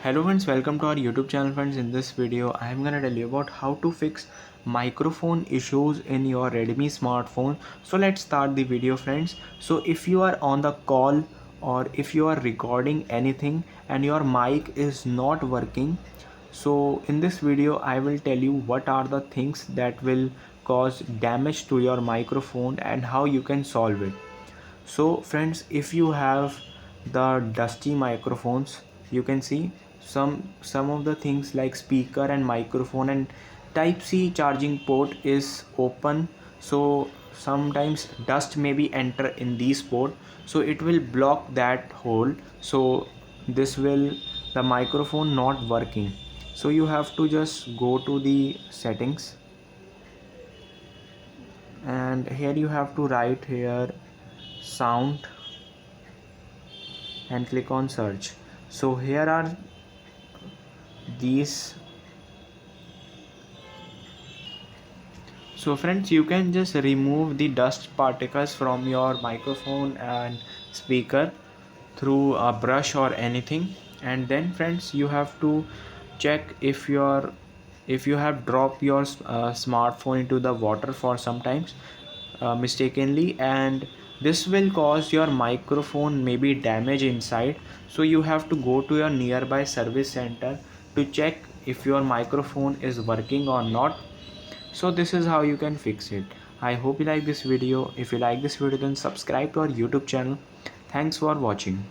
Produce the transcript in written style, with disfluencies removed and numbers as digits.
Hello friends, welcome to our YouTube channel friends. In this video I am gonna tell you about how to fix microphone issues in your Redmi smartphone. So let's start the video friends. So if you are on the call or if you are recording anything and your mic is not working, so in this video I will tell you what are the things that will cause damage to your microphone and how you can solve it. So friends, if you have the dusty microphones, you can see some of the things like speaker and microphone and type C charging port is open, so sometimes dust may be enter in these port, so it will block that hole, so this will the microphone not working. So you have to just go to the settings, and here you have to write here sound and click on search. So here are these. So friends, you can just remove the dust particles from your microphone and speaker through a brush or anything, and then friends you have to check if you have dropped your smartphone into the water for sometimes mistakenly, and this will cause your microphone maybe damage inside. So you have to go to your nearby service center to check if your microphone is working or not. So this is how you can fix it. I hope you like this video. If you like this video, then subscribe to our YouTube channel. Thanks for watching.